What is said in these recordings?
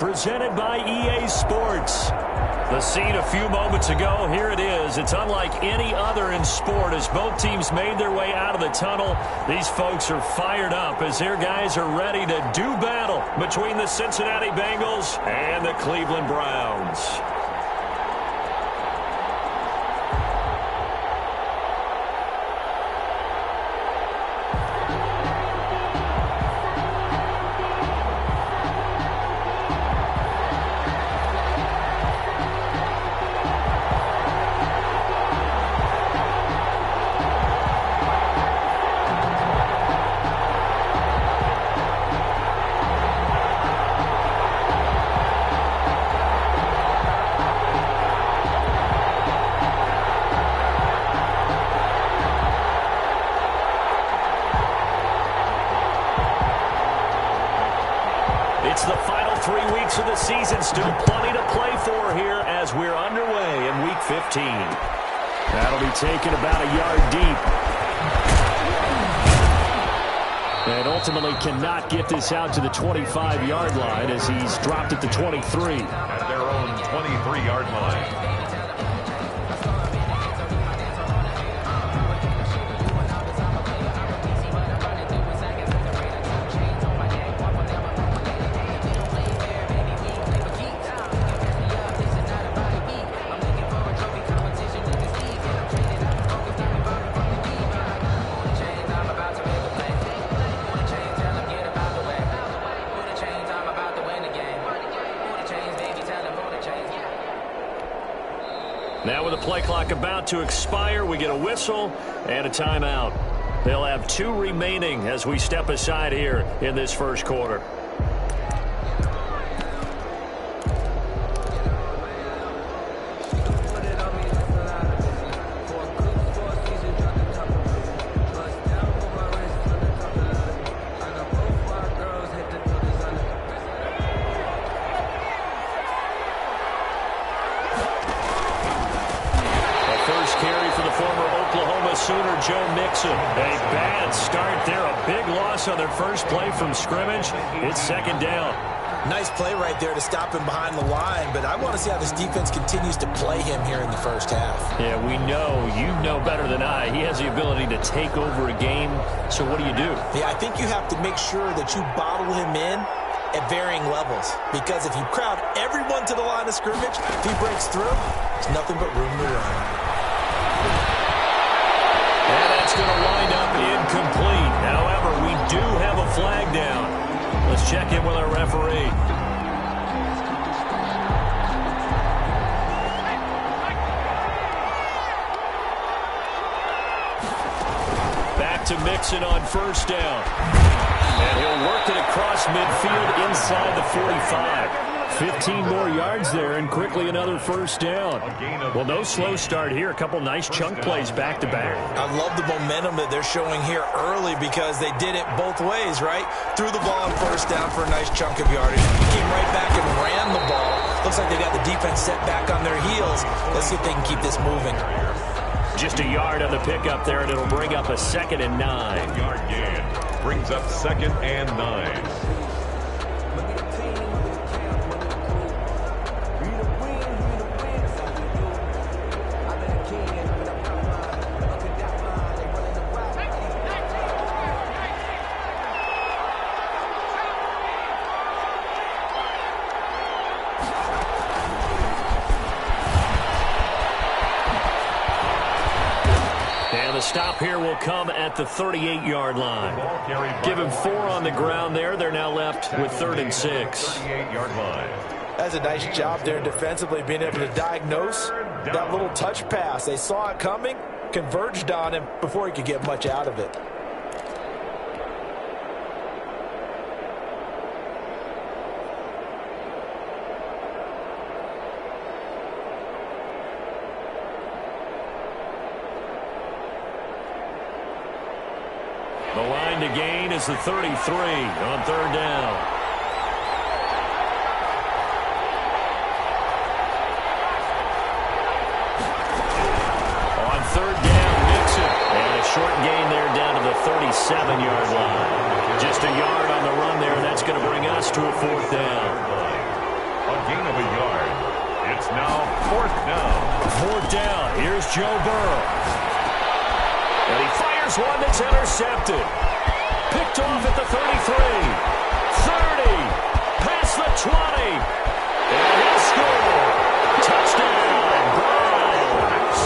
Presented by EA Sports. The scene a few moments ago, here it is. It's unlike any other in sport as both teams made their way out of the tunnel. These folks are fired up as their guys are ready to do battle between the Cincinnati Bengals and the Cleveland Browns. It's the final 3 weeks of the season. Still plenty to play for here as we're underway in Week 15. That'll be taken about a yard deep. And ultimately cannot get this out to the 25-yard line as he's dropped at the 23. At their own 23-yard line. Now with the play clock about to expire, we get a whistle and a timeout. They'll have 2 remaining as we step aside here in this first quarter. A bad start there. A big loss on their first play from scrimmage. It's second down. Nice play right there to stop him behind the line, but I want to see how this defense continues to play him here in the first half. Yeah, we know. You know better than I. He has the ability to take over a game. So what do you do? Yeah, I think you have to make sure that you bottle him in at varying levels, because if you crowd everyone to the line of scrimmage, if he breaks through, there's nothing but room to run. And that's going to wind up incomplete. However, we do have a flag down. Let's check in with our referee. Back to Mixon on first down. And he'll work it across midfield inside the 45. 15 more yards there, and quickly another first down. Well, no slow start here. A couple nice chunk plays back-to-back. I love the momentum that they're showing here early because they did it both ways, right? Threw the ball on first down for a nice chunk of yardage. Came right back and ran the ball. Looks like they got the defense set back on their heels. Let's see if they can keep this moving. Just a yard on the pickup there, and it'll bring up a 2nd and 9. Yard gain. Brings up 2nd and 9. Stop here will come at the 38-yard line. Give him 4 on the ground there. They're now left with 3rd and 6. 38-yard line. That's a nice job there defensively, being able to diagnose that little touch pass. They saw it coming, converged on him before he could get much out of it. The line to gain is the 33 on 3rd down. On 3rd down, Mixon. And a short gain there down to the 37-yard line. Just a yard on the run there, and that's going to bring us to a 4th down. A gain of a yard. It's now 4th down. 4th down. Here's Joe Burrow. And he fires one that's intercepted. Picked off at the 33. 30. Past the 20. And he'll score. Touchdown, Browns.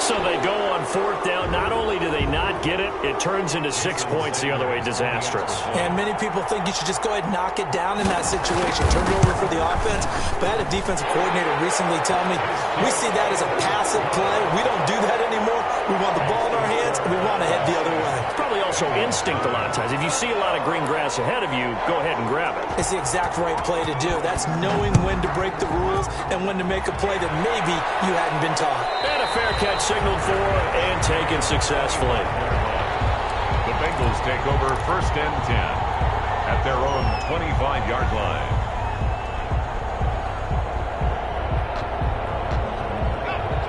So they go on 4th down. Not only do they not get it, it turns into 6 points the other way. Disastrous. And many people think you should just go ahead and knock it down in that situation. Turn it over for the offense. But I had a defensive coordinator recently tell me, we see that as a passive play. We don't do that anymore. We want the ball in our hands, and we want to head the other way. It's probably also instinct a lot of times. If you see a lot of green grass ahead of you, go ahead and grab it. It's the exact right play to do. That's knowing when to break the rules and when to make a play that maybe you hadn't been taught. And a fair catch signaled for and taken successfully. The Bengals take over 1st and 10 at their own 25-yard line.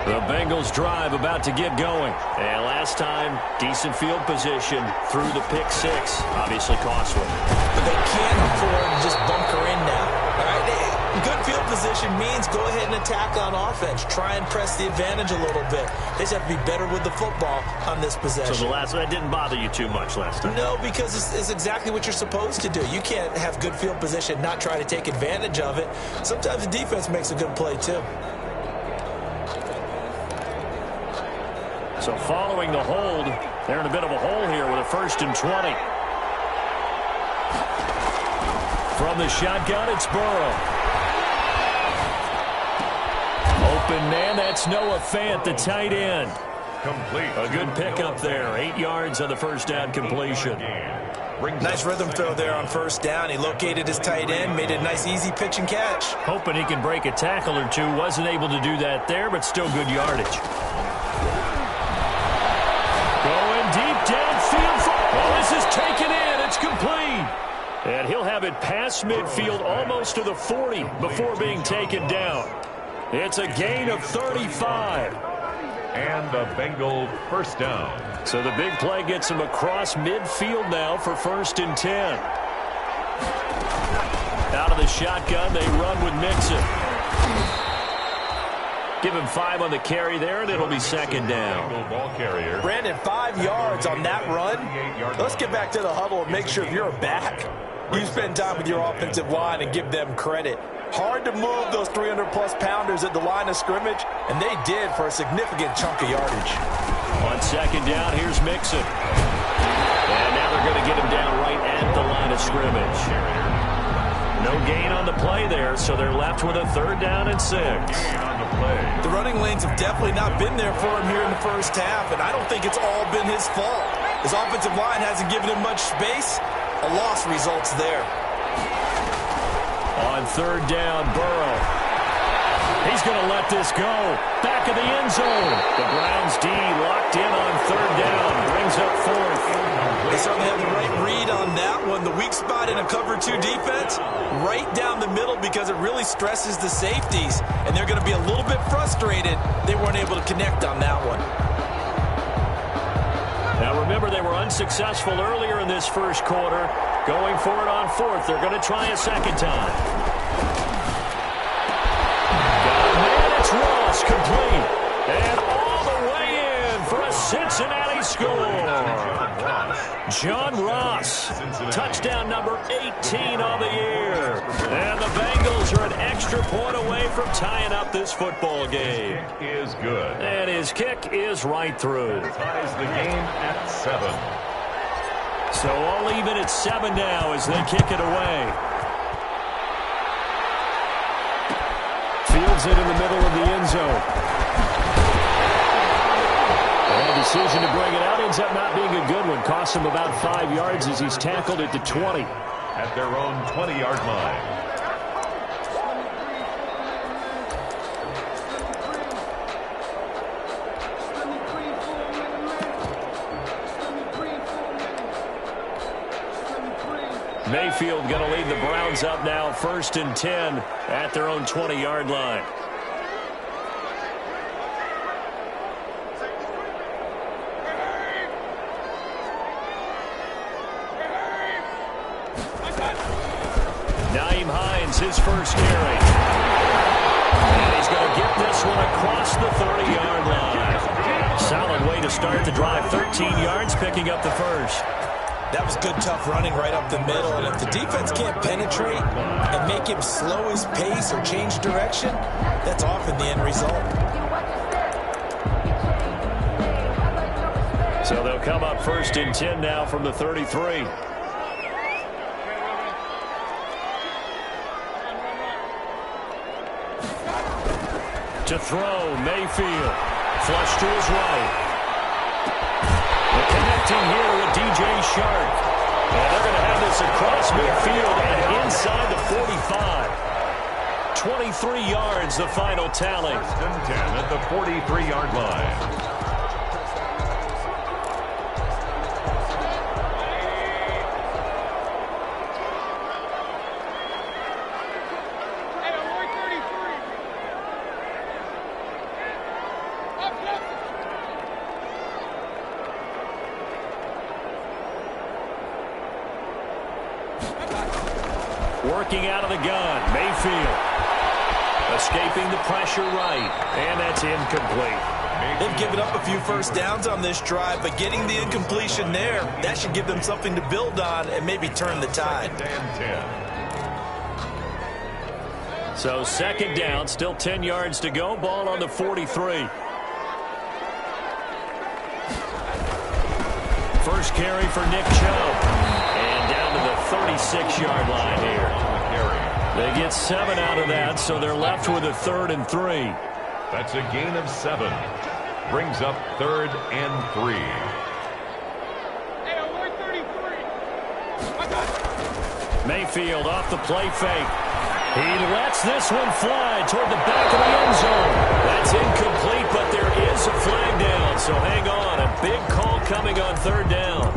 The Bengals drive about to get going. And last time, decent field position through the pick 6. Obviously costly. But they can't afford to just bunker in now. All right? Good field position means go ahead and attack on offense. Try and press the advantage a little bit. They just have to be better with the football on this possession. So the last one, that didn't bother you too much last time? No, because it's exactly what you're supposed to do. You can't have good field position, not try to take advantage of it. Sometimes the defense makes a good play, too. So following the hold, they're in a bit of a hole here with a 1st and 20. From the shotgun, it's Burrow. Open man, that's Noah Fant, the tight end. Complete. A good pickup there. 8 yards on the 1st down completion. Nice rhythm throw there on 1st down. He located his tight end, made it a nice easy pitch and catch. Hoping he can break a tackle or two. Wasn't able to do that there, but still good yardage. Going deep downfield. Oh, this is taken in. It's complete. And he'll have it past midfield almost to the 40 before being taken down. It's a gain of 35. And a Bengal 1st down. So the big play gets him across midfield now for 1st and 10. Out of the shotgun, they run with Mixon. Give him 5 on the carry there, and it'll be 2nd down. Ball carrier. Brandon, 5 yards on that run. Let's get back to the huddle and make sure if you're a back, you spend time with your offensive line and give them credit. Hard to move those 300-plus pounders at the line of scrimmage, and they did for a significant chunk of yardage. On 2nd down, here's Mixon. And now they're going to get him down right at the line of scrimmage. No gain on the play there, so they're left with a 3rd down and 6. The running lanes have definitely not been there for him here in the 1st half, and I don't think it's all been his fault. His offensive line hasn't given him much space. A loss results there. On 3rd down, Burrow. He's going to let this go. Back of the end zone. The Browns D locked in on 3rd down. Brings up 4th. They certainly have the right read on that one. The weak spot in a cover 2 defense, right down the middle because it really stresses the safeties. And they're going to be a little bit frustrated they weren't able to connect on that one. Now remember, they were unsuccessful earlier in this 1st quarter. Going for it on 4th. They're going to try a 2nd time. Got a man, it's Ross, complete. And all the way in for a Cincinnati score. John Ross, touchdown number 18 on the year. And the Bengals are an extra point away from tying up this football game. Is good. And his kick is right through. Ties the game at 7. So all even at 7 now as they kick it away. Fields it in the middle of the end zone. And a decision to bring it out ends up not being a good one. Costs him about 5 yards as he's tackled at the 20. At their own 20-yard line. Mayfield going to lead the Browns up now, 1st and 10 at their own 20-yard line. Nyheim Hines, his first carry. And he's going to get this one across the 30-yard line. Solid way to start the drive. 13 yards, picking up the first. That was good, tough running right up the middle. And if the defense can't penetrate and make him slow his pace or change direction, that's often the end result. So they'll come up 1st and 10 now from the 33. To throw, Mayfield. Flush to his right. Connecting here with DJ Shark. And they're going to have this across midfield and inside the 45. 23 yards, the final tally. 1st and 10 at the 43-yard line. Working out of the gun, Mayfield. Escaping the pressure right, and that's incomplete. They've given up a few first downs on this drive, but getting the incompletion there, that should give them something to build on and maybe turn the tide. 2nd and 10. So 2nd down, still 10 yards to go. Ball on the 43. First carry for Nick Chubb. And down to the 36-yard line here. They get 7 out of that, so they're left with a 3rd and 3. That's a gain of 7. Brings up 3rd and 3. Mayfield off the play fake. He lets this one fly toward the back of the end zone. That's incomplete, but there is a flag down, so hang on. A big call coming on 3rd down.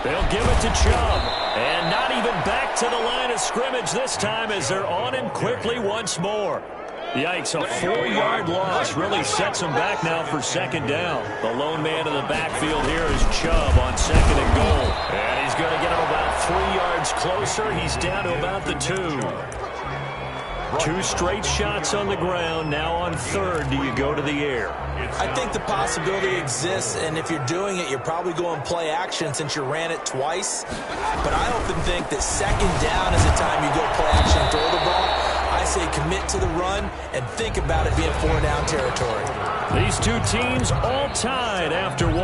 They'll give it to Chubb. And not even back to the line of scrimmage this time as they're on him quickly once more. Yikes, a 4-yard loss really sets them back now for 2nd down. The lone man in the backfield here is Chubb on 2nd and goal. And he's going to get him about 3 yards closer. He's down to about the 2. 2 straight shots on the ground. Now on 3rd, do you go to the air? I think the possibility exists, and if you're doing it, you're probably going play action since you ran it twice. But I often think that 2nd down is the time you go play action and throw the ball. I say commit to the run and think about it being 4-down territory. These two teams all tied after 1.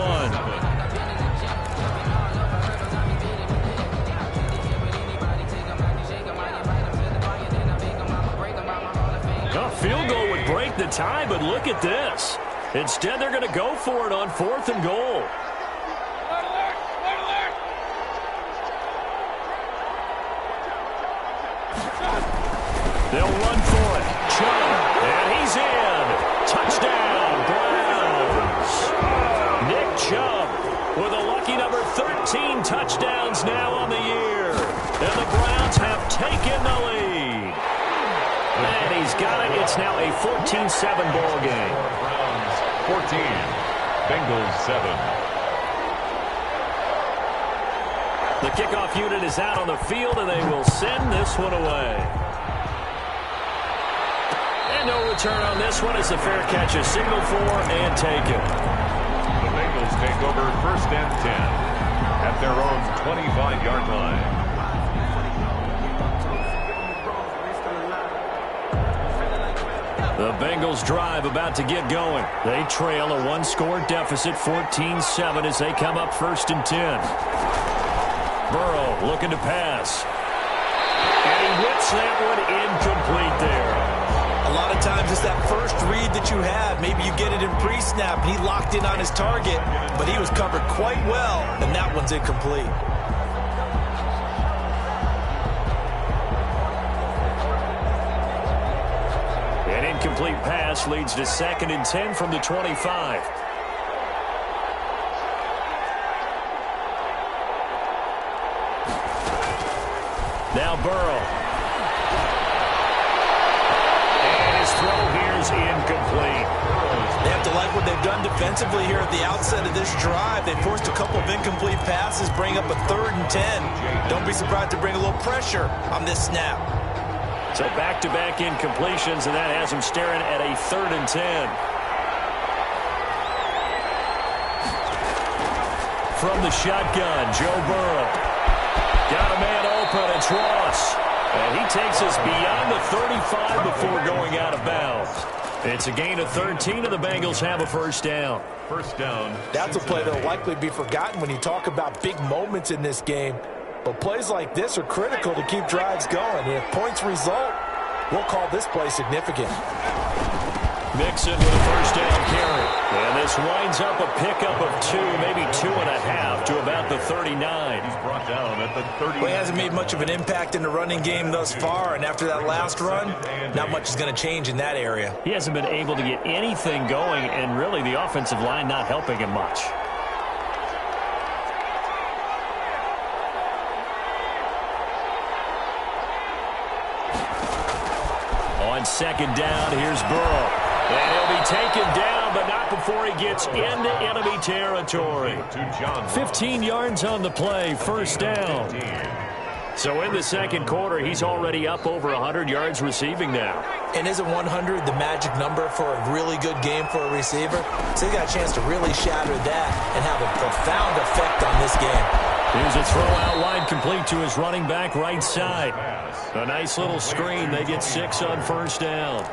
A field goal would break the tie, but look at this. Instead, they're going to go for it on 4th and goal. They'll run for it. Chubb, and he's in. Touchdown, Browns. Nick Chubb with a lucky number 13 touchdowns now on the year. And the Browns have taken the lead. And he's got it. It's now a 14-7 ball game. 14. Bengals 7. The kickoff unit is out on the field, and they will send this one away. And no return on this one. It's a fair catch, a signal for, and taken. The Bengals take over 1st and 10 at their own 25-yard line. The Bengals drive about to get going. They trail a 1-score deficit, 14-7, as they come up 1st and 10. Burrow looking to pass. And he whips that one incomplete there. A lot of times it's that first read that you have. Maybe you get it in pre-snap, and he locked in on his target, but he was covered quite well, and that one's incomplete. incomplete pass leads to 2nd and 10 from the 25. Now Burrow. And his throw here is incomplete. They have to like what they've done defensively here at the outset of this drive. They forced a couple of incomplete passes, bring up a 3rd and 10. Don't be surprised to bring a little pressure on this snap. So back-to-back incompletions, and that has him staring at a 3rd and 10. From the shotgun, Joe Burrow. Got a man open, it's Ross. And he takes us beyond the 35 before going out of bounds. It's a gain of 13, and the Bengals have a first down. First down. That's a play that will likely be forgotten when you talk about big moments in this game. But plays like this are critical to keep drives going. And if points result, we'll call this play significant. Mixon with a first down carry. And this winds up a pickup of 2, maybe 2.5 to about the 39. He's brought down at the 30. Well, he hasn't made much of an impact in the running game thus far, and after that last run, not much is going to change in that area. He hasn't been able to get anything going, and really the offensive line not helping him much. On 2nd down, here's Burrow. And he'll be taken down, but not before he gets into enemy territory. 15 yards on the play, first down. So in the second quarter, he's already up over 100 yards receiving now. And isn't 100 the magic number for a really good game for a receiver? So he got a chance to really shatter that and have a profound effect on this game. Here's a throw out wide, complete to his running back right side. A nice little screen. They get 6 on first down.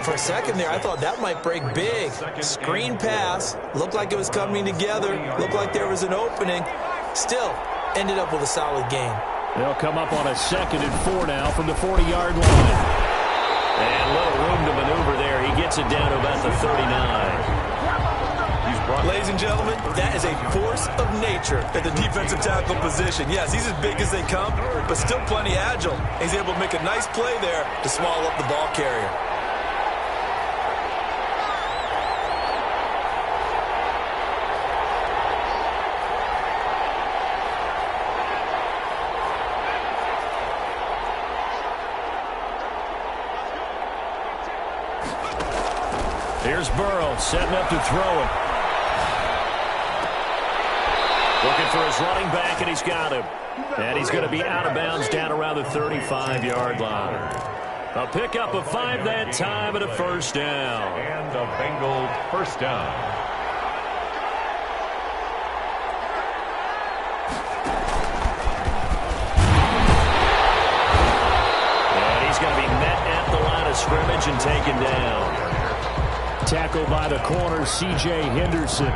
For a second there, I thought that might break big. Screen pass. Looked like it was coming together. Looked like there was an opening. Still, ended up with a solid gain. They'll come up on a 2nd and 4 now from the 40-yard line. And a little room to maneuver there. He gets it down to about the 39. Ladies and gentlemen, that is a force of nature at the defensive tackle position. Yes, he's as big as they come, but still plenty agile. He's able to make a nice play there to swallow up the ball carrier. Here's Burrow setting up to throw it. Looking for his running back, and he's got him. And he's going to be out of bounds down around the 35-yard line. A pickup of 5 that time and a first down. And a Bengal first down. And he's going to be met at the line of scrimmage and taken down. Tackled by the corner, C.J. Henderson.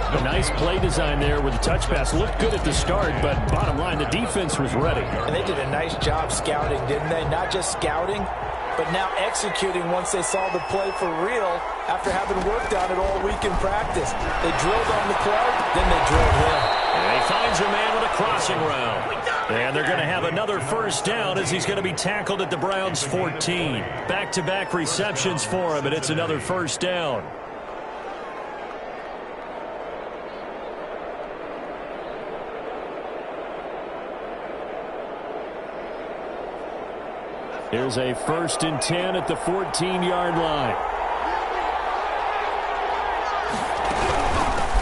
A nice play design there with the touch pass. Looked good at the start, but bottom line, the defense was ready. And they did a nice job scouting, didn't they? Not just scouting, but now executing once they saw the play for real after having worked on it all week in practice. They drilled on the play, then they drilled him. And he finds a man with a crossing route. And they're going to have another first down as he's going to be tackled at the Browns' 14. Back-to-back receptions for him, and it's another first down. Here's a 1st and 10 at the 14-yard line.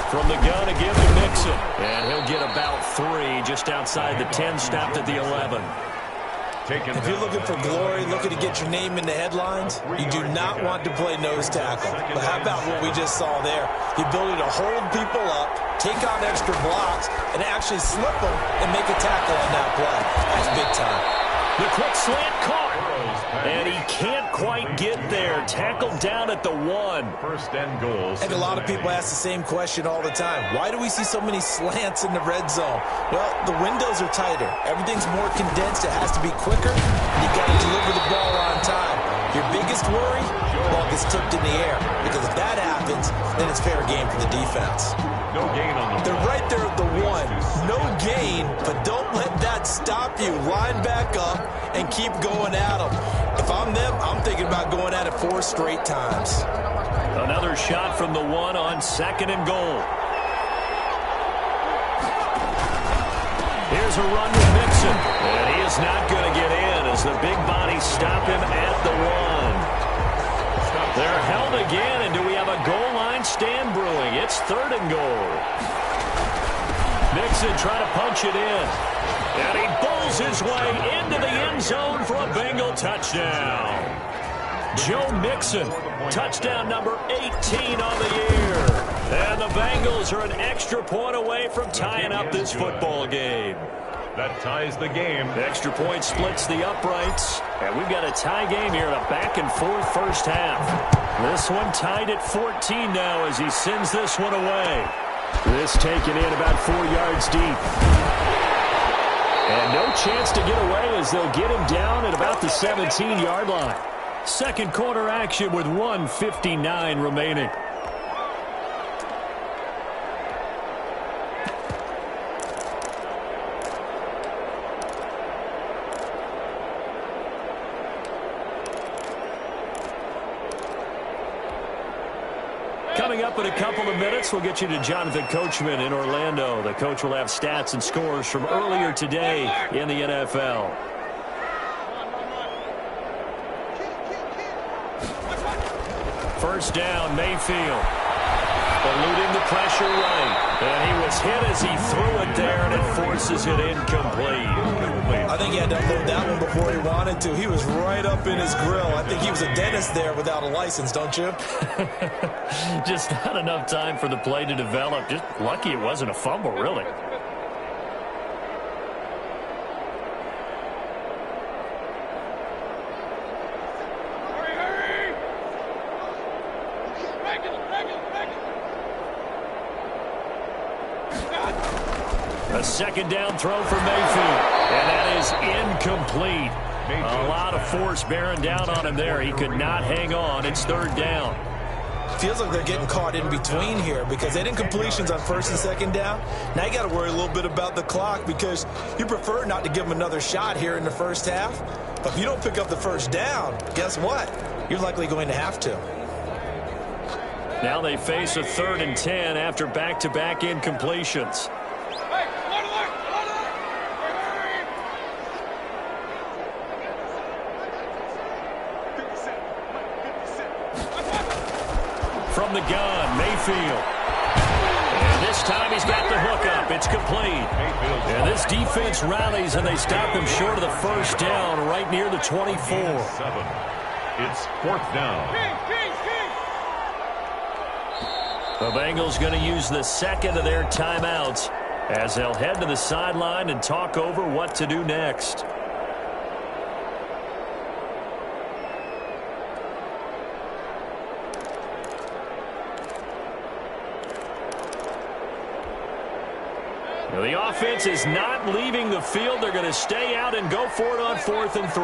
From the gun again to Mixon. And he'll get about 3 just outside the 10, stopped at the 11. If you're looking for glory, looking to get your name in the headlines, you do not want to play nose tackle. But how about what we just saw there? The ability to hold people up, take on extra blocks, and actually slip them and make a tackle on that play. That's big time. The quick slant caught. And he can't quite get there. Tackled down at the 1. First and goal. I think a lot of people ask the same question all the time. Why do we see so many slants in the red zone? Well, the windows are tighter. Everything's more condensed. It has to be quicker. You got to deliver the ball on time. Your biggest worry? Ball gets tipped in the air. Because if that happens, then it's fair game for the defense. No gain on the They're right there at the 1. No gain, but don't let that stop you. Line back up and keep going at them. If If I'm them, I'm thinking about going at it 4 straight times. Another shot from the 1 on 2nd and goal. Here's a run with Mixon. And he is not going to get in as the big bodies stop him at the 1. They're held again, and do we have a goal line stand brewing? It's 3rd and goal. Mixon trying to punch it in. And he bowls his way into the end zone for a Bengal touchdown. Joe Mixon, touchdown number 18 on the year. And the Bengals are an extra point away from tying up this football game. That ties the game. The extra point splits the uprights. And we've got a tie game here in a back-and-forth first half. This one tied at 14 now as he sends this one away. This taken in about 4 yards deep. And no chance to get away as they'll get him down at about the 17-yard line. Second quarter action with 1:59 remaining. Coming up in a couple of minutes, we'll get you to Jonathan Coachman in Orlando. The coach will have stats and scores from earlier today in the NFL. First down, Mayfield. Eluding the pressure right. And he was hit as he threw it there, and it forces it incomplete. I think he had to unload that one before he wanted to. He was right up in his grill. I think he was a dentist there without a license, don't you? Just not enough time for the play to develop. Just lucky it wasn't a fumble, really. A second down throw for Mayfield. And that is incomplete. A lot of force bearing down on him there. He could not hang on. It's 3rd down. Feels like they're getting caught in between here because they did incompletions on 1st and 2nd down. Now you got to worry a little bit about the clock because you prefer not to give them another shot here in the first half. But if you don't pick up the first down, guess what? You're likely going to have to. Now they face a 3rd and 10 after back-to-back incompletions. From the gun, Mayfield. And this time he's got the hook up. It's complete. And this defense rallies, and they stop him short of the first down right near the 24. It's 4th down. The Bengals going to use the second of their timeouts as they'll head to the sideline and talk over what to do next. The offense is not leaving the field. They're going to stay out and go for it on 4th and 3.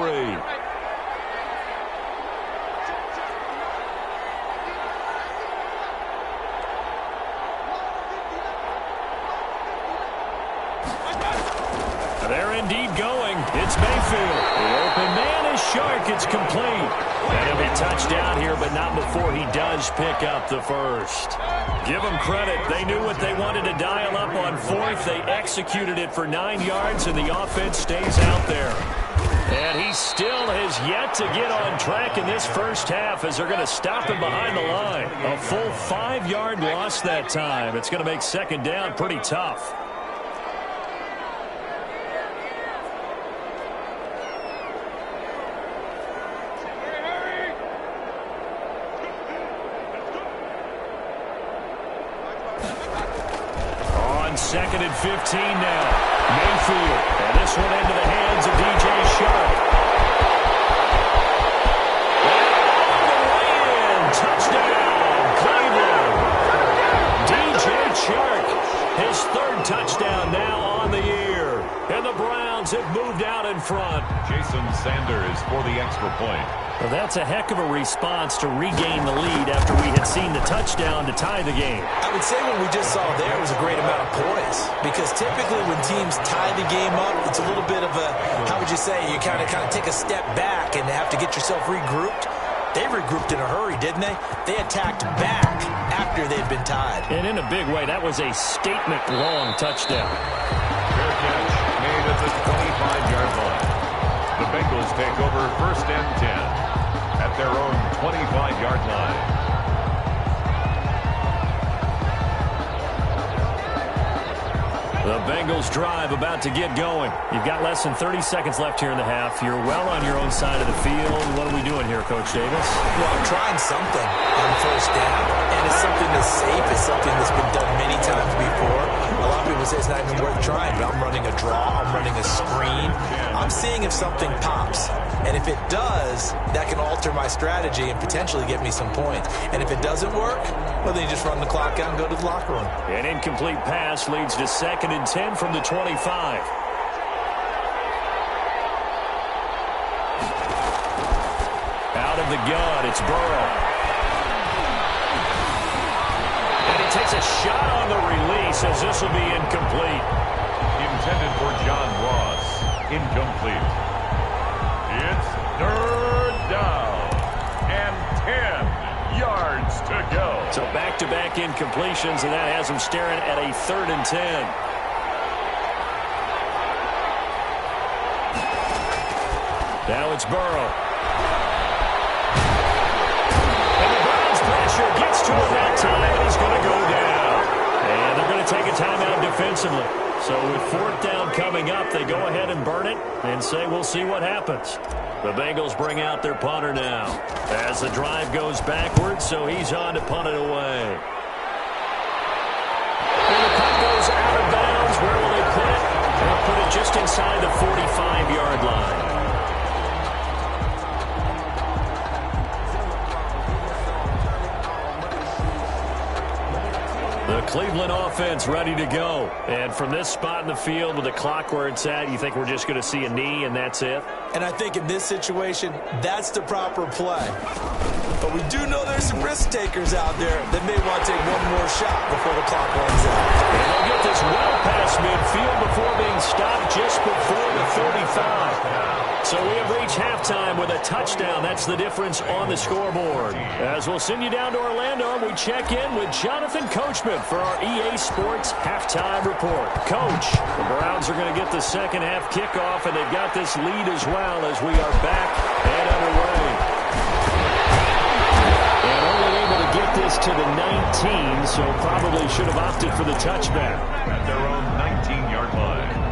They're indeed going. It's Mayfield. The open man is Shark. It's complete. And he'll be touched down here, but not before he does pick up the first. Give them credit. They knew what they wanted to dial up on 4th. They executed it for 9 yards, and the offense stays out there. And he still has yet to get on track in this first half as they're going to stop him behind the line. A full 5-yard loss that time. It's going to make 2nd down pretty tough. On 2nd and 15 now. Mayfield. And this one into the hands of DJ Shark. And the way in. Touchdown, Cleveland. DJ Shark, his 3rd touchdown now on the year. And the Browns have moved out in front. Jason Sanders for the extra point. Well, that's a heck of a response to regain the lead after we had seen the touchdown to tie the game. I would say what we just saw there was a great amount of poise, because typically when teams tie the game up, it's a little bit of a, how would you say, you kind of take a step back and have to get yourself regrouped. They regrouped in a hurry, didn't they? They attacked back after they'd been tied. And in a big way, that was a statement-long touchdown. Fair catch made at the 25-yard line. The Bengals take over 1st and 10 at their own 25-yard line. The Bengals drive about to get going. You've got less than 30 seconds left here in the half. You're well on your own side of the field. What are we doing here, Coach Davis? Well, I'm trying something on 1st down. And it's something that's safe. It's something that's been done many times before. A lot of people say it's not even worth trying, but I'm running a draw. I'm running a screen. I'm seeing if something pops. And if it does, that can alter my strategy and potentially get me some points. And if it doesn't work, well, then you just run the clock out and go to the locker room. An incomplete pass leads to 2nd and 10 from the 25. Out of the gun, it's Burrow. And he takes a shot on the release as this will be incomplete. Intended for John Ross. Incomplete. It's 3rd down and 10 yards to go. So back-to-back incompletions, and that has him staring at a 3rd and 10. Now it's Burrow. And the Browns pressure gets to him that time, and he's going to go down. And they're going to take a timeout defensively. So with 4th down coming up, they go ahead and burn it and say we'll see what happens. The Bengals bring out their punter now as the drive goes backwards, so he's on to punt it away. And the punt goes out of bounds. Where will they put it? They'll put it just inside the 45-yard line. The Cleveland offense ready to go. And from this spot in the field with the clock where it's at, you think we're just going to see a knee and that's it? And I think in this situation, that's the proper play. But we do know there's some risk takers out there that may want to take one more shot before the clock runs out. And they'll get this well past midfield before being stopped just before the 35. So we have reached halftime with a touchdown. That's the difference on the scoreboard. As we'll send you down to Orlando, we check in with Jonathan Coachman for our EA Sports Halftime Report. Coach, the Browns are going to get the second half kickoff, and they've got this lead as well as we are back and underway. And only able to get this to the 19, so probably should have opted for the touchback. At their own 19-yard line.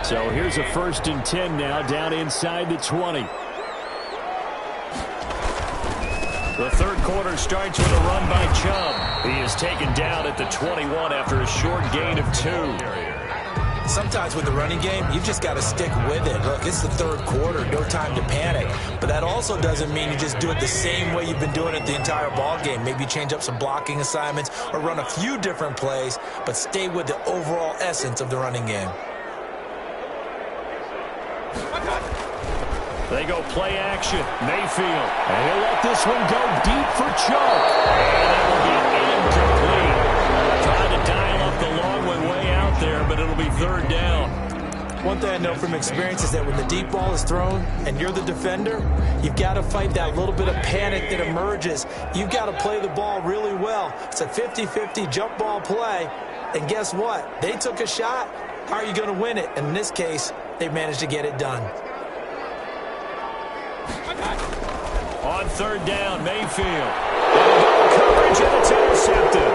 So here's a 1st and 10 now, down inside the 20. The third quarter starts with a run by Chubb. He is taken down at the 21 after a short gain of 2. Sometimes with the running game, you've just got to stick with it. Look, it's the third quarter, no time to panic. But that also doesn't mean you just do it the same way you've been doing it the entire ball game. Maybe change up some blocking assignments or run a few different plays, but stay with the overall essence of the running game. They go play action. Mayfield. And he'll let this one go deep for Chubb. And that will be incomplete. Trying to dial up the long way out there, but it'll be 3rd down. One thing I know from experience is that when the deep ball is thrown and you're the defender, you've got to fight that little bit of panic that emerges. You've got to play the ball really well. It's a 50-50 jump ball play. And guess what? They took a shot. How are you going to win it? And in this case, they managed to get it done. On 3rd down, Mayfield. Coverage, and it's intercepted.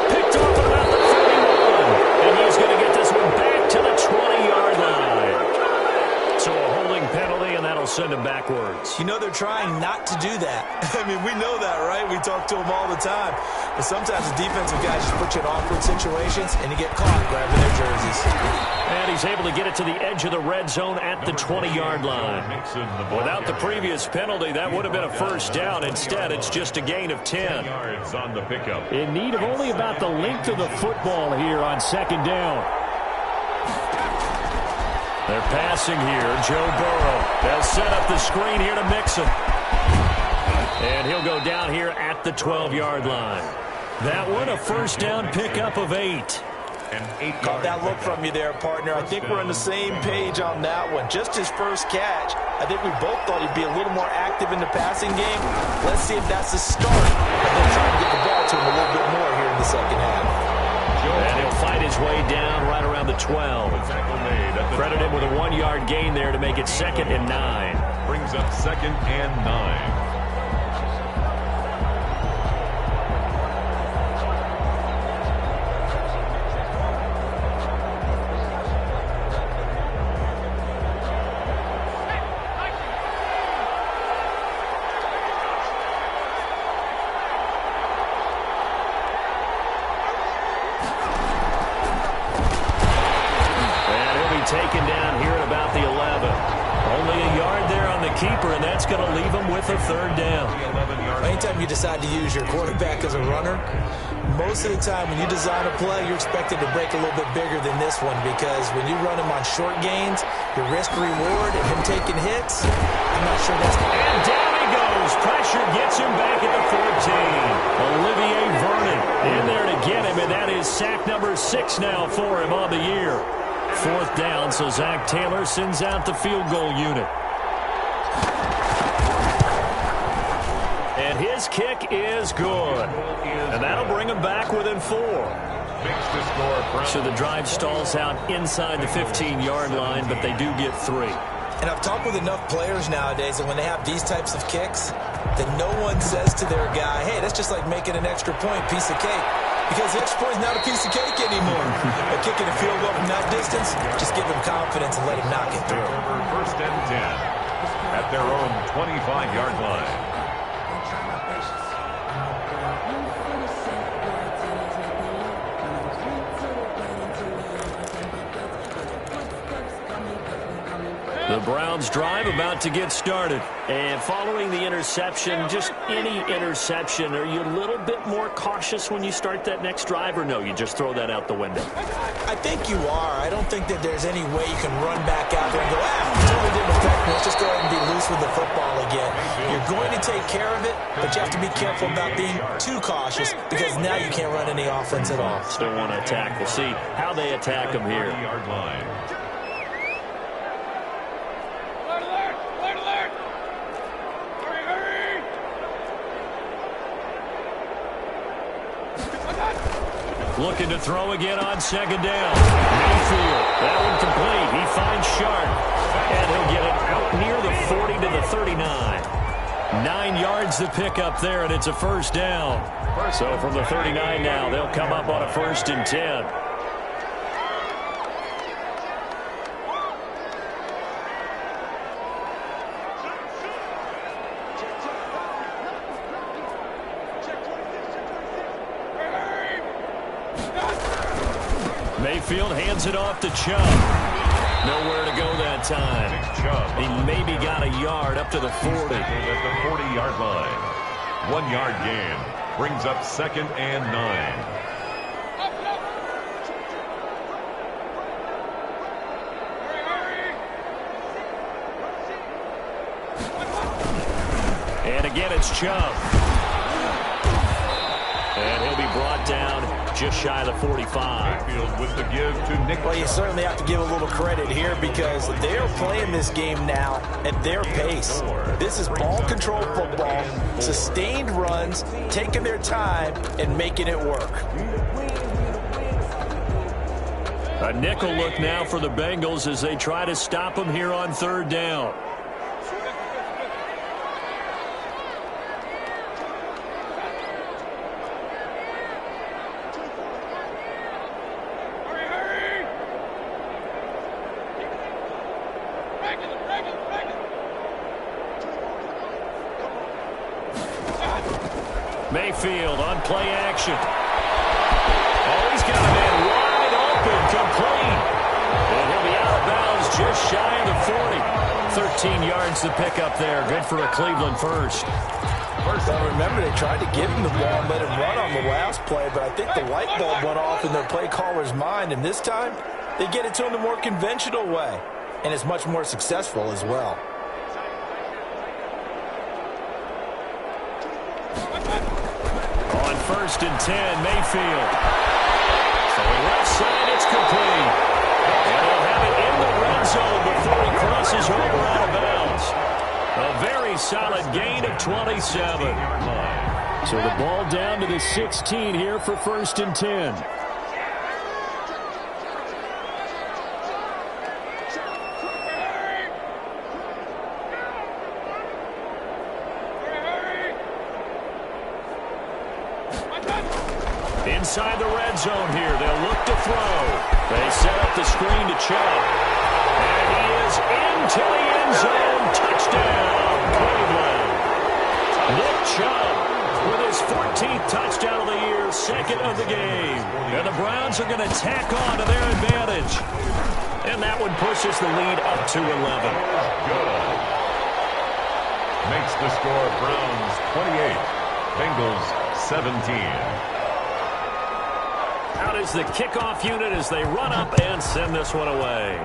Picked off at about the 31. And he's going to get this one back to the 20-yard line. So a holding penalty, and that'll send him back. backwards. You know they're trying not to do that. I mean, we know that, right? We talk to them all the time. But sometimes the defensive guys just put you in awkward situations, and you get caught grabbing their jerseys. And he's able to get it to the edge of the red zone at the 20-yard line. Without the previous penalty, that would have been a first down. Instead, it's just a gain of 10. On the pickup. In need of only about the length of the football here on second down. They're passing here. Joe Burrow. They'll set up the screen here to mix him. And he'll go down here at the 12-yard line. That one, a first down pickup of 8. Caught that look from you there, partner. I think we're on the same page on that one. Just his first catch. I think we both thought he'd be a little more active in the passing game. Let's see if that's the start. And then try to get the ball to him a little bit more here in the second half. And he'll fight his way down right around the 12. Credit him with a 1-yard gain there to make it 2nd and 9. Brings up 2nd and 9. Taken down here at about the 11. Only a yard there on the keeper, and that's going to leave him with a third down. Anytime you decide to use your quarterback as a runner, most of the time when you design a play, you're expected to break a little bit bigger than this one, because when you run him on short gains, your risk-reward and him taking hits, I'm not sure that's... And down he goes. Pressure gets him back at the 14. Olivier Vernon in there to get him, and that is sack number 6 now for him on the year. 4th down, so Zach Taylor sends out the field goal unit. And his kick is good. And that'll bring him back within 4. So the drive stalls out inside the 15-yard line, but they do get 3. And I've talked with enough players nowadays that when they have these types of kicks, that no one says to their guy, hey, that's just like making an extra point, piece of cake. Because the extra point is not a piece of cake anymore. But kicking a field goal from that distance, just give him confidence and let him knock it through. First and 10 at their own 25-yard line. The Browns drive about to get started. And following the interception, just any interception, are you a little bit more cautious when you start that next drive, or no, you just throw that out the window? I think you are. I don't think that there's any way you can run back out there and go, totally didn't affect me. Let's just go ahead and be loose with the football again. You're going to take care of it, but you have to be careful about being too cautious, because now you can't run any offense at all. Still want to attack. We'll see how they attack them here. Yard line. Looking to throw again on second down. Mayfield, that one complete. He finds Sharp, and he'll get it out near the 40 to the 39. 9 yards to pick up there, and it's a first down. So from the 39 now, they'll come up on a 1st and 10. Mayfield hands it off to Chubb. Nowhere to go that time. He maybe got a yard up to the 40. At the 40-yard line. 1-yard gain. Brings up 2nd and 9. And again, it's Chubb. And he'll be brought down just shy of the 45. With the give to Nick. Well, you certainly have to give a little credit here, because they're playing this game now at their pace. This is ball control football, sustained runs, taking their time and making it work. A nickel look now for the Bengals as they try to stop them here on 3rd down. Mayfield on play action. Oh, he's got a man wide open, complete. And he'll be out of bounds just shy of the 40. 13 yards to pick up there. Good for a Cleveland first. Well, remember, they tried to give him the ball and let him run on the last play, but I think the light bulb went off in their play caller's mind, and this time they get it to him the more conventional way, and it's much more successful as well. On 1st and 10, Mayfield. So left side, it's complete. And he'll have it in the red zone before he crosses over out of bounds. A very solid gain of 27. So the ball down to the 16 here for 1st and 10. Inside the red zone here. They'll look to throw. They set up the screen to Chubb. And he is into the end zone. Touchdown, Cleveland. Nick Chubb with his 14th touchdown of the year, 2nd of the game. And the Browns are going to tack on to their advantage. And that one pushes the lead up to 11. Good. Makes the score Browns 28, Bengals 17. Out is the kickoff unit as they run up and send this one away.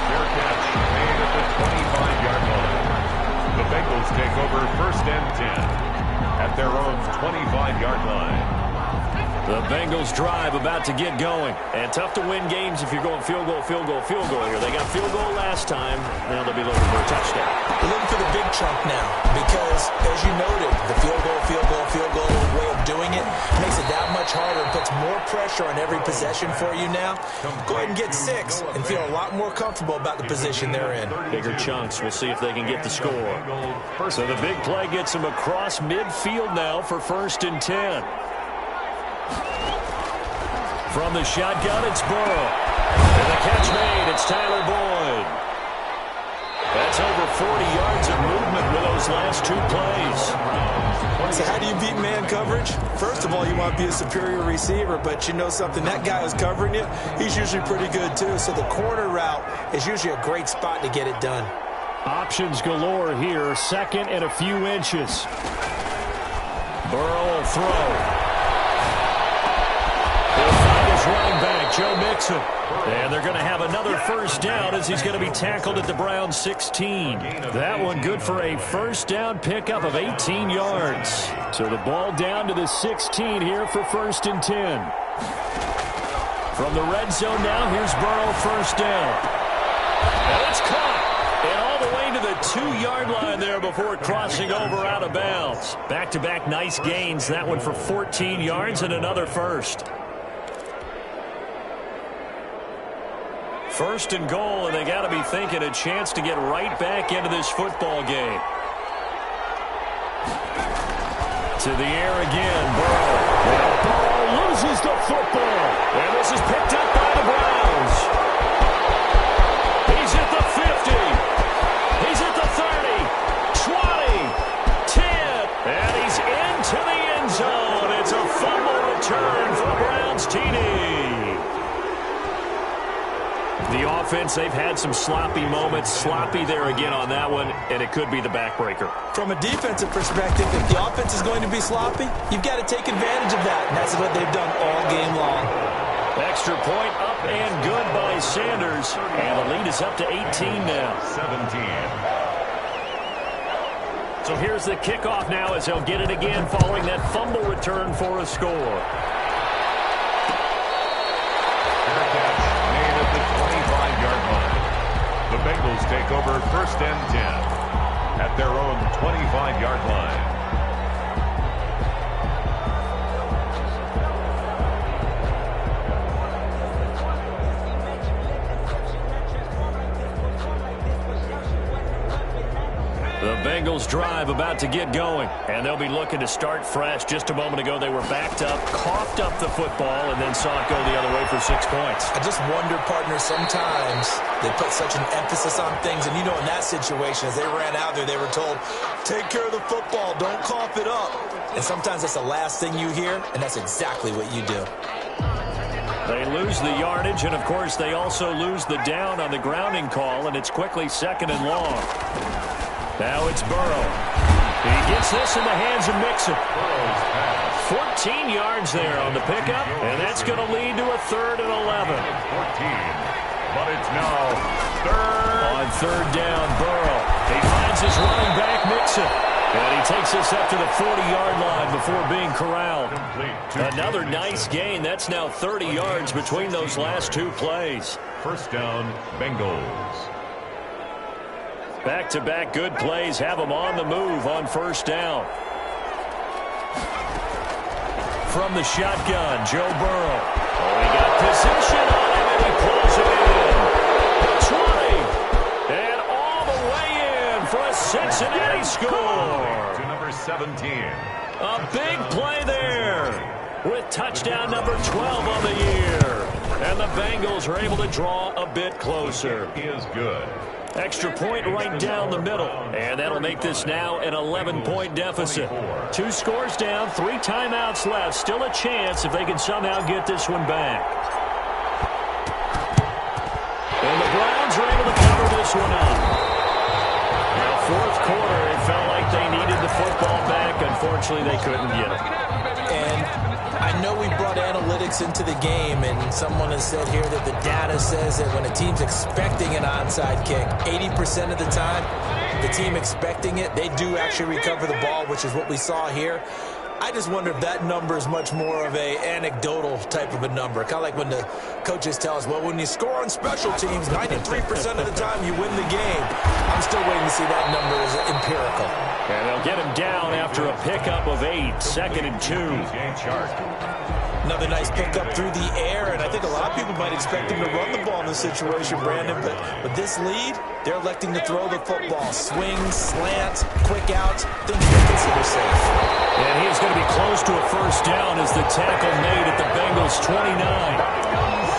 Fair catch made at the 25-yard line. The Bengals take over 1st and 10 at their own 25-yard line. The Bengals drive about to get going. And tough to win games if you're going field goal, field goal, field goal here. They got field goal last time. Now they'll be looking for a touchdown. They're looking for the big chunk now because, as you noted, the field goal way of doing it makes it that much harder and puts more pressure on every possession for you now. Go ahead and get 6 and feel a lot more comfortable about the position they're in. Bigger chunks. We'll see if they can get the score. So the big play gets them across midfield now for 1st and 10. From the shotgun, it's Burrow. And the catch made, it's Tyler Boyd. That's over 40 yards of movement with those last 2 plays. So how do you beat man coverage? First of all, you want to be a superior receiver, but you know something, that guy who's covering you, he's usually pretty good too. So the corner route is usually a great spot to get it done. Options galore here, 2nd and a few inches. Burrow will throw. Running back Joe Mixon. And they're going to have another 1st down as he's going to be tackled at the Browns 16. That one good for a 1st down pickup of 18 yards. So the ball down to the 16 here for 1st and 10. From the red zone now, here's Burrow 1st down. And it's caught. And all the way to the 2-yard line there before crossing over out of bounds. Back-to-back nice gains. That one for 14 yards and another 1st. 1st and goal, and they got to be thinking a chance to get right back into this football game. To the air again, Burrow. And Burrow loses the football. And this is picked up by the Browns. He's at the 50. He's at the 30, 20, 10, and he's into the end zone. It's a fumble return for the Browns TD. The offense, they've had some sloppy moments. Sloppy there again on that one, and it could be the backbreaker. From a defensive perspective, if the offense is going to be sloppy, you've got to take advantage of that, and that's what they've done all game long. Extra point up and good by Sanders, and the lead is up to 18 now. 17. So here's the kickoff now as they'll get it again following that fumble return for a score. The Bengals take over 1st and 10 at their own 25-yard line. The Bengals drive about to get going. And they'll be looking to start fresh. Just a moment ago, they were backed up, coughed up the football, and then saw it go the other way for 6 points. I just wonder, partner, sometimes they put such an emphasis on things. And, you know, in that situation, as they ran out there, they were told, take care of the football, don't cough it up. And sometimes that's the last thing you hear, and that's exactly what you do. They lose the yardage, and, of course, they also lose the down on the grounding call, and it's quickly 2nd and long. Now it's Burrow. He gets this in the hands of Mixon. 14 yards there on the pickup, and that's going to lead to a 3rd and 11. 14. But it's now 3rd. On 3rd down, Burrow. He finds his running back, Mixon. And he takes us up to the 40-yard line before being corralled. Another nice gain. That's now 30 yards between those last 2 plays. 1st down, Bengals. Back-to-back good plays have them on the move on 1st down. From the shotgun, Joe Burrow. Oh, he got position on him, and he pulls it in. 20. And all the way in for a Cincinnati score. To number 17. A big play there with touchdown number 12 on the year. And the Bengals are able to draw a bit closer. Is good. Extra point right down the middle. And that'll make this now an 11-point deficit. 2 scores down, 3 timeouts left. Still a chance if they can somehow get this one back. And the Browns are able to cover this one up. Now, 4th quarter, it felt like they needed the football back. Unfortunately, they couldn't get it. And I know we brought analytics into the game, and someone has said here that the data says that when a team's expecting an onside kick, 80% of the time, the team expecting it, they do actually recover the ball, which is what we saw here. I just wonder if that number is much more of a anecdotal type of a number. Kind of like when the coaches tell us, well, when you score on special teams, 93% of the time you win the game. I'm still waiting to see that number as empirical. And they'll get him down after a pickup of 8, 2nd and 2. Another nice pickup through the air, and I think a lot of people might expect him to run the ball in this situation, Brandon, but with this lead, they're electing to throw the football. Swings, slants, quick outs, things they consider safe. And he is going to be close to a 1st down as the tackle made at the Bengals' 29.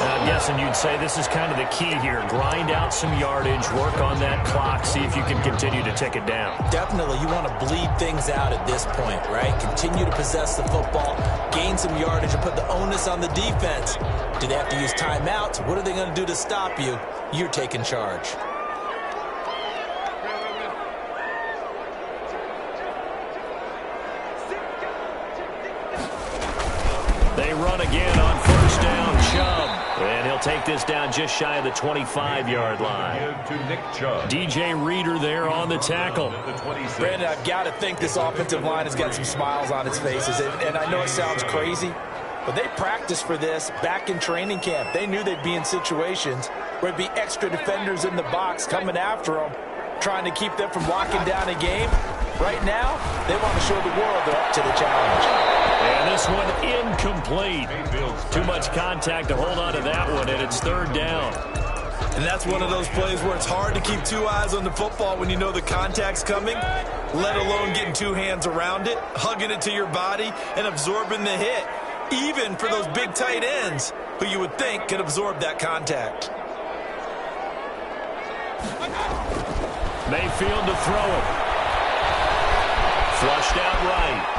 I'm guessing you'd say this is kind of the key here. Grind out some yardage, work on that clock, see if you can continue to tick it down. Definitely. You want to bleed things out at this point, right? Continue to possess the football, gain some yardage, and put the onus on the defense. Do they have to use timeouts? What are they going to do to stop you? You're taking charge. They run again on 1st down, Chubb. And he'll take this down just shy of the 25-yard line. To Nick Chubb. DJ Reader there on the tackle. Brandon, I've got to think this offensive line has got some smiles on its faces. And I know it sounds crazy, but they practiced for this back in training camp. They knew they'd be in situations where there'd be extra defenders in the box coming after them, trying to keep them from locking down a game. Right now, they want to show the world they're up to the challenge. And this one incomplete. Too much contact to hold on to that one, and it's 3rd down. And that's one of those plays where it's hard to keep 2 eyes on the football when you know the contact's coming, let alone getting 2 hands around it, hugging it to your body, and absorbing the hit, even for those big tight ends who you would think could absorb that contact. Mayfield to throw it. Flushed out right.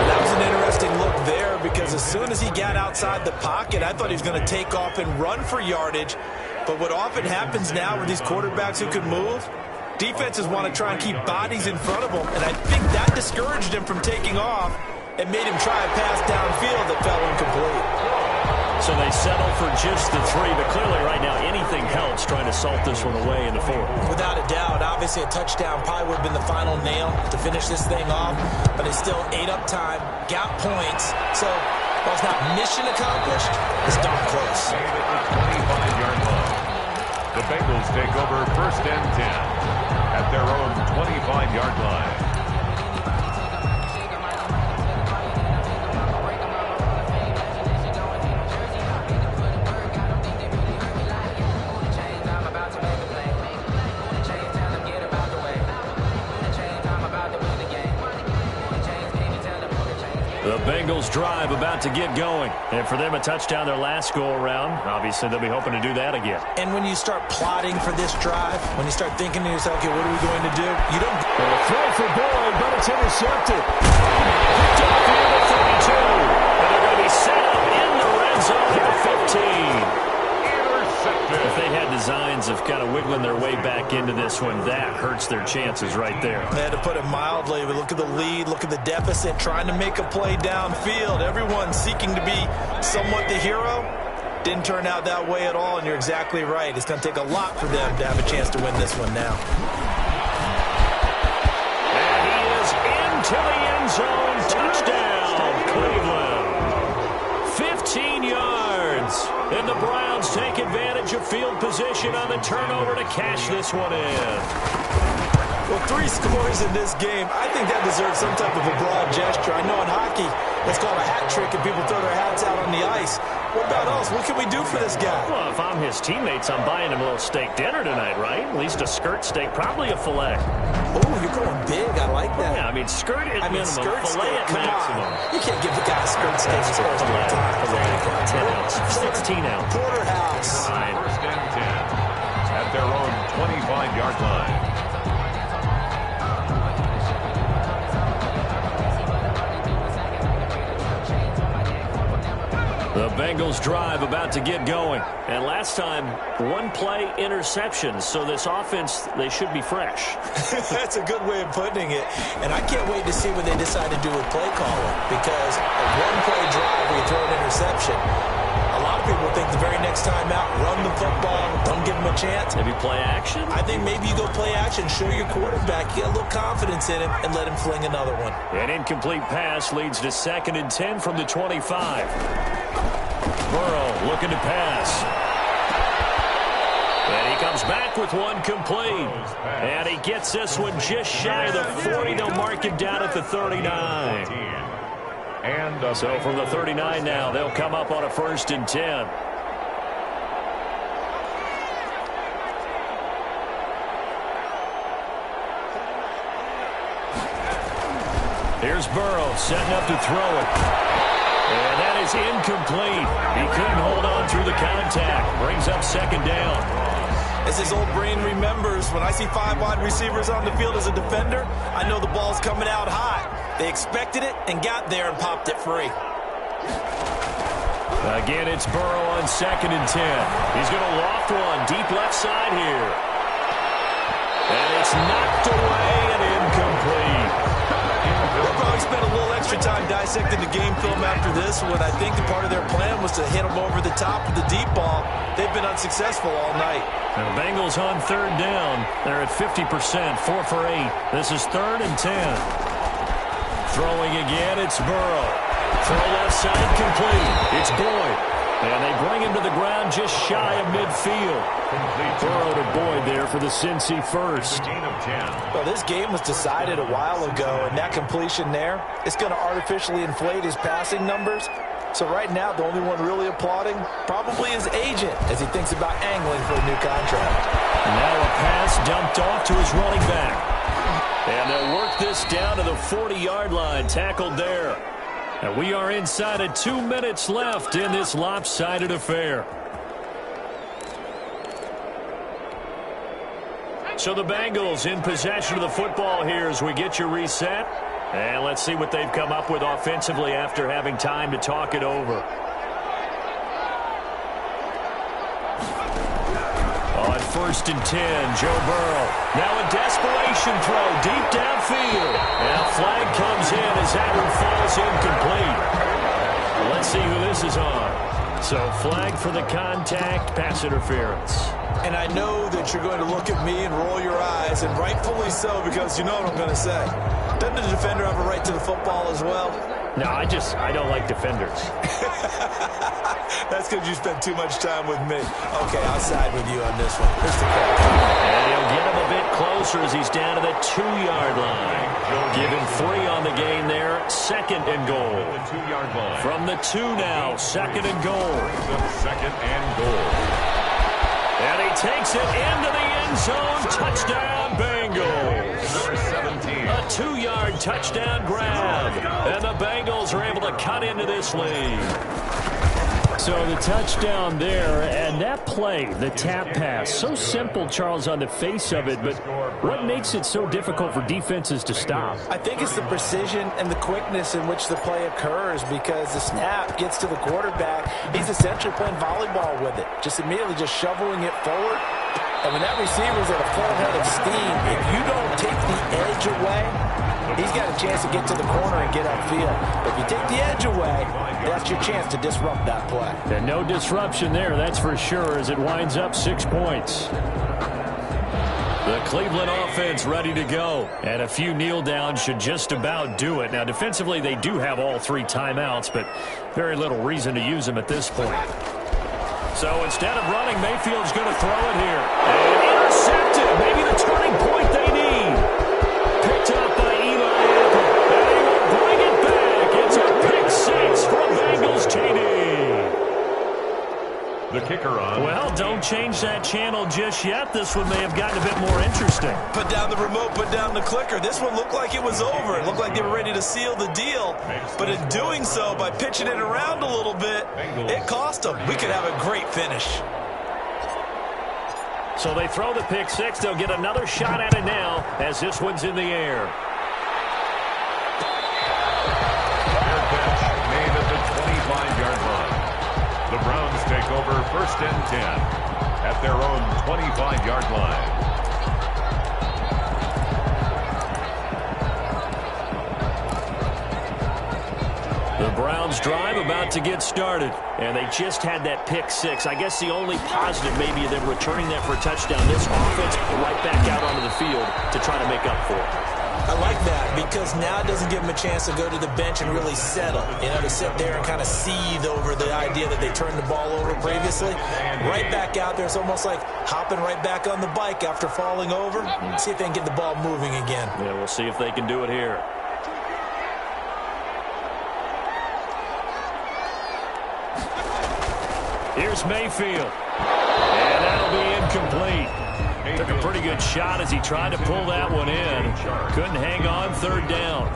That was an interesting look there because as soon as he got outside the pocket, I thought he was going to take off and run for yardage. But what often happens now with these quarterbacks who can move, defenses want to try and keep bodies in front of them, and I think that discouraged him from taking off and made him try a pass downfield that fell incomplete. So they settle for just the 3, but clearly right now anything helps trying to salt this one away in the 4th. Without a doubt, obviously a touchdown probably would have been the final nail to finish this thing off, but it's still ate up time, got points, so while it's not mission accomplished, it's darn close. 25-yard line. The Bengals take over 1st and 10 at their own 25-yard line. The Bengals drive about to get going. And for them, a touchdown their last go-around. Obviously, they'll be hoping to do that again. And when you start plotting for this drive, when you start thinking to yourself, okay, what are we going to do? You don't... Throw for Boyd, but it's intercepted. Picked off near the 32. And they're going to be set up in the red zone at the 15. If they had designs of kind of wiggling their way back into this one, that hurts their chances right there. They had to put it mildly, but look at the lead, look at the deficit, trying to make a play downfield. Everyone seeking to be somewhat the hero. Didn't turn out that way at all, and you're exactly right. It's going to take a lot for them to have a chance to win this one now. And he is into the end zone. Touchdown, Cleveland. 15 yards. And the Browns take advantage of field position on the turnover to cash this one in. Well, 3 scores in this game. I think that deserves some type of a broad gesture. I know in hockey, it's called a hat trick, and people throw their hats out on the ice. What about us? What can we do for this guy? Well, if I'm his teammates, I'm buying him a little steak dinner tonight, right? At least a skirt steak, probably a filet. Oh, you're going big. I like that. Yeah, I mean, skirt at minimum, skirt filet steak, at maximum. You can't give the guy a skirt steak. That's a filet. 10 ounce, 16 ounce. Porterhouse. First and 10 at their own 25-yard line. The Bengals drive about to get going. And last time, 1 play interception. So this offense, they should be fresh. That's a good way of putting it. And I can't wait to see what they decide to do with play calling. Because a 1-play drive where you throw an interception, a lot of people think the very next time out, run the football, don't give them a chance. Maybe play action? I think maybe you go play action, show your quarterback, get a little confidence in him, and let him fling another one. An incomplete pass leads to 2nd and 10 from the 25. Burrow looking to pass. And he comes back with one complete. And he gets this one just shy of the 40. They'll mark him down at the 39. And so from the 39 now, they'll come up on a 1st and 10. Here's Burrow setting up to throw it. And that is incomplete. He couldn't hold on through the contact. Brings up 2nd down. As his old brain remembers, when I see 5 wide receivers on the field as a defender, I know the ball's coming out hot. They expected it and got there and popped it free. Again, it's Burrow on 2nd and 10. He's going to loft one deep left side here. And it's knocked away and incomplete. They'll probably spend a little extra time dissecting the game film after this one. I think the part of their plan was to hit them over the top with the deep ball. They've been unsuccessful all night. The Bengals on 3rd down. They're at 50%, 4 for 8. This is 3rd and 10. Throwing again, it's Burrow. Throw left side complete. It's Boyd. And they bring him to the ground just shy of midfield. Burrow to Boyd there for the Cincy first. Well, this game was decided a while ago, and that completion there, it's going to artificially inflate his passing numbers. So right now, the only one really applauding probably his agent as he thinks about angling for a new contract. And now a pass dumped off to his running back. And they'll work this down to the 40-yard line, tackled there. And we are inside of 2 minutes left in this lopsided affair. So the Bengals in possession of the football here as we get you reset. And let's see what they've come up with offensively after having time to talk it over. On 1st and 10, Joe Burrow. Now a desperation throw deep downfield. Now flag comes in as that one falls incomplete. Let's see who this is on. So flag for the contact, pass interference. And I know that you're going to look at me and roll your eyes, and rightfully so, because you know what I'm going to say. Doesn't the defender have a right to the football as well? No, I don't like defenders. That's because you spend too much time with me. Okay, I'll side with you on this one. Here's the call. And he'll get him a bit closer as he's down to the 2-yard line. Give him 3 on the game there. 2nd and goal. From the 2 now, 2nd and goal. 2nd and goal. And he takes it into the end zone. Touchdown, Bengals. Number 17. A 2-yard touchdown grab. And the Bengals are able to cut into this lead. So the touchdown there, and that play, the tap pass, so simple, Charles, on the face of it, but what makes it so difficult for defenses to stop? I think it's the precision and the quickness in which the play occurs, because the snap gets to the quarterback. He's essentially playing volleyball with it, just immediately just shoveling it forward. And when that receiver's at a full head of steam, if you don't take the edge away, he's got a chance to get to the corner and get upfield. But if you take the edge away, that's your chance to disrupt that play. And no disruption there, that's for sure, as it winds up 6 points. The Cleveland offense ready to go. And a few kneel downs should just about do it. Now, defensively, they do have all 3 timeouts, but very little reason to use them at this point. So instead of running, Mayfield's going to throw it here. And intercepted. Maybe the turning point they need. Picked up by Eli Apple. And he will bring it back. It's a pick 6 from Bengals TD. The kicker on. Well, don't change that channel just yet. This one may have gotten a bit more interesting. Put down the remote, put down the clicker. This one looked like it was over. It looked like they were ready to seal the deal. But in doing so, by pitching it around a little bit, it cost them. We could have a great finish. So they throw the pick 6. They'll get another shot at it now as this one's in the air. Fair catch made at the 25-yard line. The Browns take over 1st and 10 at their own 25-yard line. The Browns drive about to get started, and they just had that pick 6. I guess the only positive maybe of them returning that for a touchdown. This offense right back out onto the field to try to make up for it. I like that, because now it doesn't give them a chance to go to the bench and really settle. You know, to sit there and kind of seethe over the idea that they turned the ball over previously. Right back out there, it's almost like hopping right back on the bike after falling over. See if they can get the ball moving again. Yeah, we'll see if they can do it here. Here's Mayfield. And that'll be incomplete. Took a pretty good shot as he tried to pull that one in. Couldn't hang on 3rd down.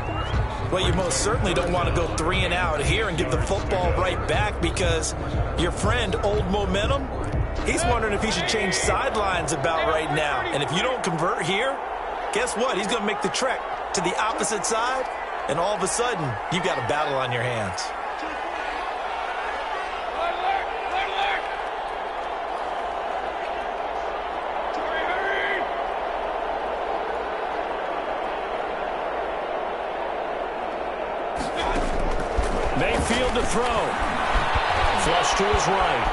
Well, you most certainly don't want to go 3 and out here and give the football right back, because your friend, Old Momentum, he's wondering if he should change sidelines about right now. And if you don't convert here, guess what? He's going to make the trek to the opposite side, and all of a sudden, you've got a battle on your hands. Mayfield to throw. Flush to his right.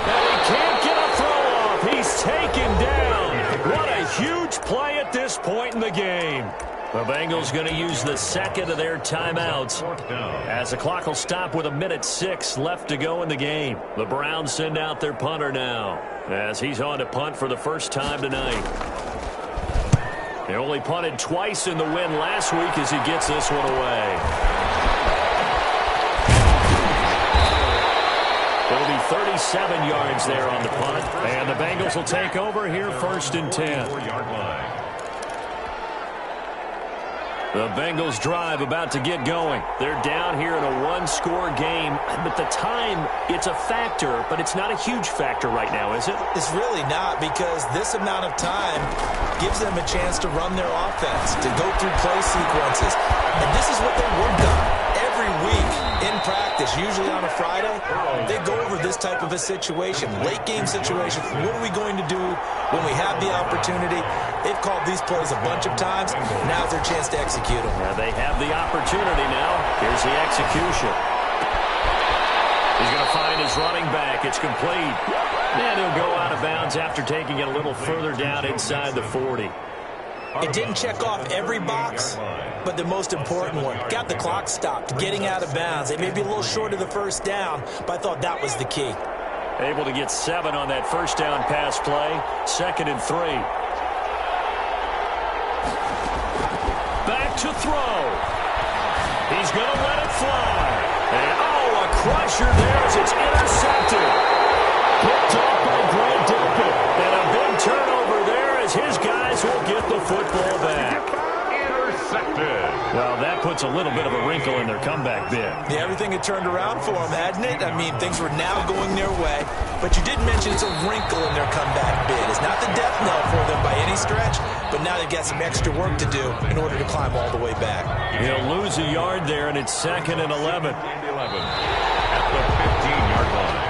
And he can't get a throw off. He's taken down. What a huge play at this point in the game. The Bengals going to use the 2nd of their timeouts as the clock will stop with 1:06 left to go in the game. The Browns send out their punter now as he's on to punt for the first time tonight. They only punted twice in the win last week as he gets this one away. It'll be 37 yards there on the punt. And the Bengals will take over here 1st and 10. The Bengals drive about to get going. They're down here in a 1-score game. But the time, it's a factor, but it's not a huge factor right now, is it? It's really not, because this amount of time gives them a chance to run their offense, to go through play sequences. And this is what they work on every week in practice, usually on a Friday. They go over this type of a situation, late game situation. What are we going to do when we have the opportunity? They've called these plays a bunch of times. Now's their chance to execute them. Now they have the opportunity now. Here's the execution. He's going to find his running back. It's complete. And he'll go out of bounds after taking it a little further down inside the 40. It didn't check off every box, but the most important one. Got the clock stopped, getting out of bounds. They may be a little short of the 1st down, but I thought that was the key. Able to get 7 on that 1st down pass play. 2nd and 3. Back to throw. He's going to let it fly. And, a crusher there as it's intercepted. Picked off by Grant Delpit. And a big turnover there as his guys will get the football back. Intercepted. Well, that puts a little bit of a wrinkle in their comeback bid. Yeah, everything had turned around for them, hadn't it? I mean, things were now going their way. But you did mention it's a wrinkle in their comeback bid. It's not the death knell for them by any stretch, but now they've got some extra work to do in order to climb all the way back. He'll lose a yard there, and it's 2nd and 11. At the 15-yard line.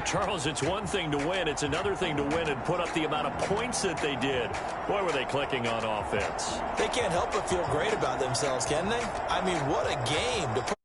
Charles, it's one thing to win. It's another thing to win and put up the amount of points that they did. Boy, were they clicking on offense. They can't help but feel great about themselves, can they? I mean, what a game to put